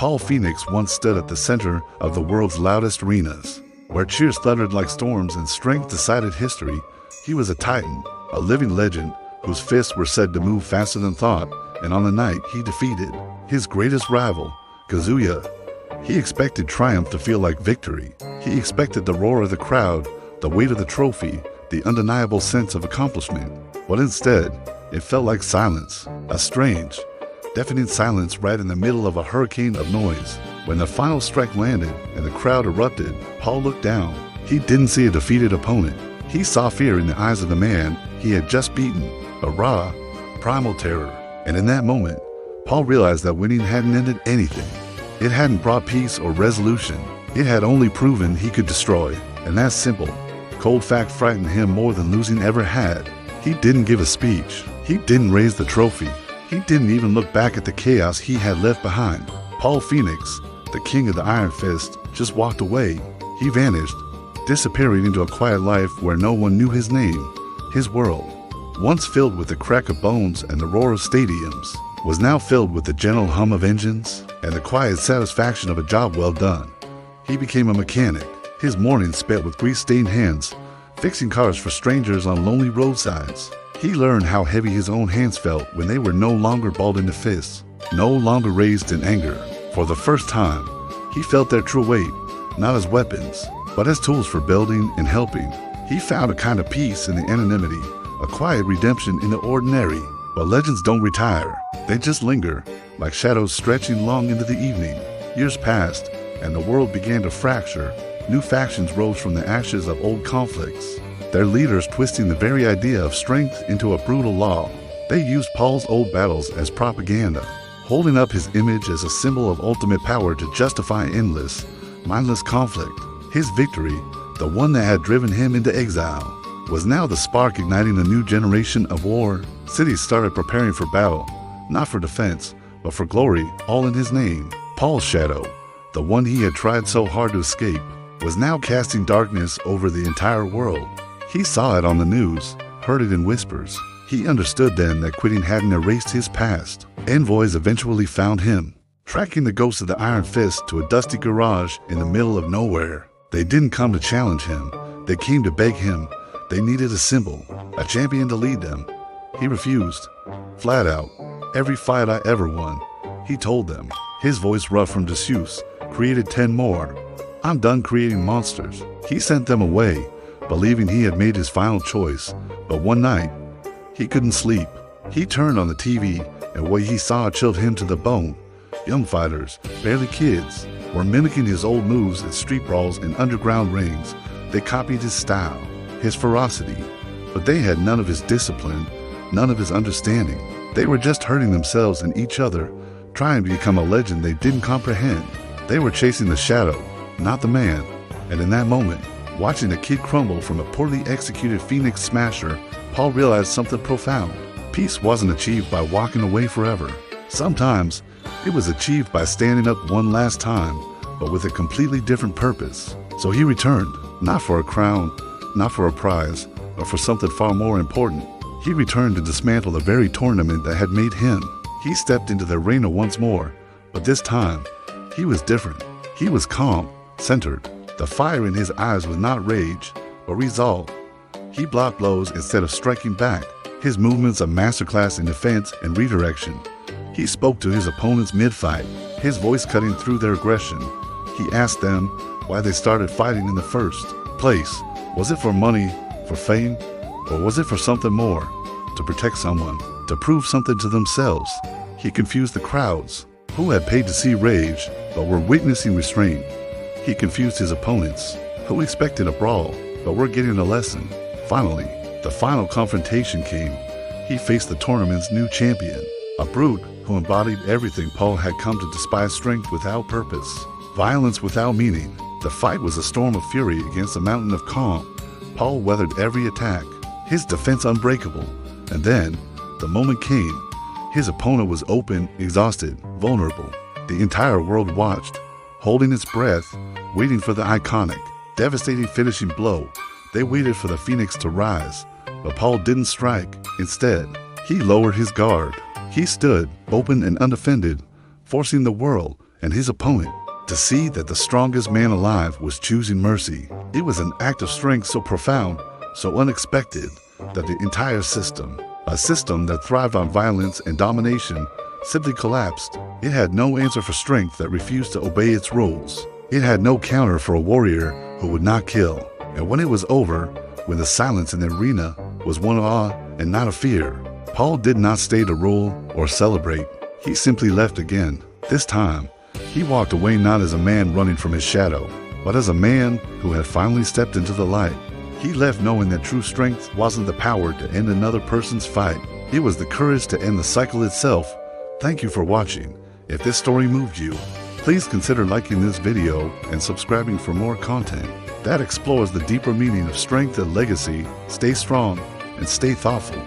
Paul Phoenix once stood at the center of the world's loudest arenas, where cheers thundered like storms and strength decided history. He was a titan, a living legend whose fists were said to move faster than thought, and on the night he defeated his greatest rival, Kazuya, he expected triumph to feel like victory. He expected the roar of the crowd, the weight of the trophy, the undeniable sense of accomplishment. But instead, it felt like silence, a strange, deafening silence right in the middle of a hurricane of noise. When the final strike landed and the crowd erupted, Paul looked down. He didn't see a defeated opponent. He saw fear in the eyes of the man he had just beaten, a raw, primal terror. And in that moment, Paul realized that winning hadn't ended anything. It hadn't brought peace or resolution. It had only proven he could destroy. And that simple, cold fact frightened him more than losing ever had. He didn't give a speech. He didn't raise the trophy. He didn't even look back at the chaos he had left behind. Paul Phoenix, the king of the Iron Fist, just walked away. He vanished, disappearing into a quiet life where no one knew his name. His world, once filled with the crack of bones and the roar of stadiums, was now filled with the gentle hum of engines and the quiet satisfaction of a job well done. He became a mechanic, his mornings spent with grease-stained hands, fixing cars for strangers on lonely roadsides. He learned how heavy his own hands felt when they were no longer balled into fists, no longer raised in anger. For the first time, he felt their true weight, not as weapons, but as tools for building and helping. He found a kind of peace in the anonymity, a quiet redemption in the ordinary. But legends don't retire, they just linger, like shadows stretching long into the evening. Years passed, and the world began to fracture. New factions rose from the ashes of old conflicts, their leaders twisting the very idea of strength into a brutal law. They used Paul's old battles as propaganda, holding up his image as a symbol of ultimate power to justify endless, mindless conflict. His victory, the one that had driven him into exile, was now the spark igniting a new generation of war. Cities started preparing for battle, not for defense, but for glory, all in his name. Paul's shadow, the one he had tried so hard to escape, was now casting darkness over the entire world. He saw it on the news, heard it in whispers. He understood then that quitting hadn't erased his past. Envoys eventually found him, tracking the ghost of the Iron Fist to a dusty garage in the middle of nowhere. They didn't come to challenge him. They came to beg him. They needed a symbol, a champion to lead them. He refused, flat out. Every fight I ever won, he told them, his voice rough from disuse, created 10 more. I'm done creating monsters. He sent them away, believing he had made his final choice. But one night, he couldn't sleep. He turned on the TV, and what he saw chilled him to the bone. Young fighters, barely kids, were mimicking his old moves at street brawls and underground rings. They copied his style, his ferocity, but they had none of his discipline, none of his understanding. They were just hurting themselves and each other, trying to become a legend they didn't comprehend. They were chasing the shadow, not the man. And in that moment, watching a kid crumble from a poorly executed Phoenix smasher, Paul realized something profound. Peace wasn't achieved by walking away forever. Sometimes, it was achieved by standing up one last time, but with a completely different purpose. So he returned, not for a crown, not for a prize, but for something far more important. He returned to dismantle the very tournament that had made him. He stepped into the arena once more, but this time, he was different. He was calm, centered. The fire in his eyes was not rage, but resolve. He blocked blows instead of striking back, his movements a masterclass in defense and redirection. He spoke to his opponents mid-fight, his voice cutting through their aggression. He asked them why they started fighting in the first place. Was it for money, for fame, or was it for something more? To protect someone, to prove something to themselves? He confused the crowds, who had paid to see rage, but were witnessing restraint. He confused his opponents, who expected a brawl, but were getting a lesson. Finally, the final confrontation came. He faced the tournament's new champion, a brute who embodied everything Paul had come to despise: strength without purpose, violence without meaning. The fight was a storm of fury against a mountain of calm. Paul weathered every attack, his defense unbreakable. And then, the moment came. His opponent was open, exhausted, vulnerable. The entire world watched, holding its breath, waiting for the iconic, devastating finishing blow. They waited for the Phoenix to rise, but Paul didn't strike. Instead, he lowered his guard. He stood, open and undefended, forcing the world, and his opponent. To see that the strongest man alive was choosing mercy, it was an act of strength so profound, so unexpected, that the entire system, a system that thrived on violence and domination, simply collapsed. It had no answer for strength that refused to obey its rules. It had no counter for a warrior who would not kill. And when it was over, when the silence in the arena was one of awe and not of fear, Paul did not stay to rule or celebrate. He simply left again. This time, he walked away not as a man running from his shadow, but as a man who had finally stepped into the light. He left knowing that true strength wasn't the power to end another person's fight. It was the courage to end the cycle itself. Thank you for watching. If this story moved you, please consider liking this video and subscribing for more content that explores the deeper meaning of strength and legacy. Stay strong and stay thoughtful.